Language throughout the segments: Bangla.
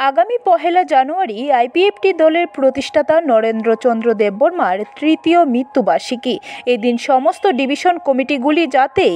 আগামী 1 জানুয়ারি আইপিএফটি দলের প্রতিষ্ঠাতা নরেন্দ্র চন্দ্র দেববর্মার তৃতীয় মৃত্যুবার্ষিকী। এদিন সমস্ত ডিভিশন কমিটিগুলি যাতে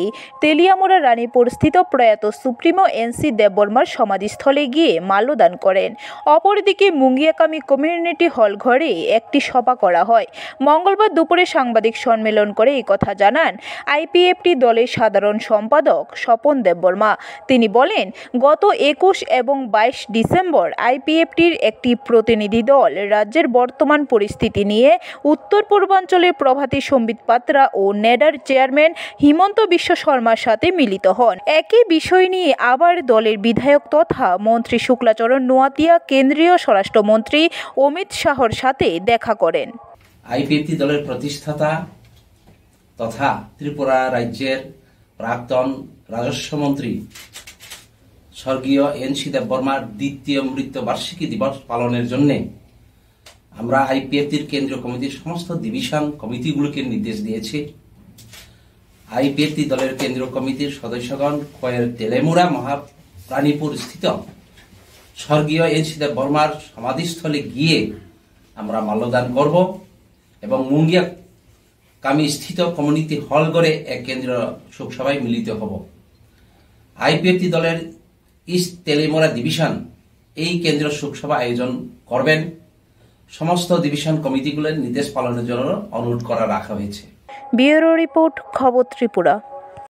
তেলিয়ামুড়া রানীপুরস্থিত প্রয়াত সুপ্রিমো এনসি দেববর্মার সমাধিস্থলে গিয়ে মাল্যদান করেন। অপরদিকে মুঙ্গিয়াকামী কমিউনিটি হল ঘরে একটি সভা করা হয়। মঙ্গলবার দুপুরে সাংবাদিক সম্মেলন করে এই কথা জানান আইপিএফটি দলের সাধারণ সম্পাদক স্বপন দেববর্মা। তিনি বলেন, গত 21 এবং 22 ডিসেম্বর আইপিএফটির একটি প্রতিনিধি দল রাজ্যের বর্তমান পরিস্থিতি নিয়ে উত্তর পূর্বাঞ্চলের প্রভাতী সম্বিত পাত্রা ও নেডার চেয়ারম্যান হিমন্ত বিশ্ব শর্মার সাথে মিলিত হন। একই বিষয় নিয়ে আবার দলের বিধায়ক তথা মন্ত্রী শুক্লাচরণ নোয়াতিয়া কেন্দ্রীয় স্বরাষ্ট্রমন্ত্রী অমিত শাহর সাথে দেখা করেন। আইপিএফটি দলের প্রতিষ্ঠাতা তথা ত্রিপুরা রাজ্যের প্রাক্তন রাজস্ব মন্ত্রী স্বর্গীয় এনসি দেববর্মার দ্বিতীয় মৃত্যুবার্ষিকী দিবস পালনের জন্য আমরা আইপিএফটির কেন্দ্রীয় কমিটির সমস্ত ডিভিশন কমিটিগুলোকে নির্দেশ দিয়েছি। আইপিএফটি দলের কেন্দ্রীয় কমিটির সদস্যগণ খয়ের তেলেমুড়া মহারানীপুর স্থিত স্বর্গীয় এনসি দেববর্মার সমাধিস্থলে গিয়ে আমরা মাল্যদান করব এবং মুঙ্গিয়া কামি স্থিত কমিউনিটি হল ঘরে এক কেন্দ্রীয় শোকসভায় মিলিত হব। আইপিএফটি দলের ইস্ট তেলিয়ামুড়া ডিভিশন এই কেন্দ্রীয় শোকসভা আয়োজন করবেন। সমস্ত ডিভিশন কমিটিগুলোর নির্দেশ পালনের জন্য অনুরোধ করা রাখা হয়েছে। ব্যুরো রিপোর্ট, খবর ত্রিপুরা।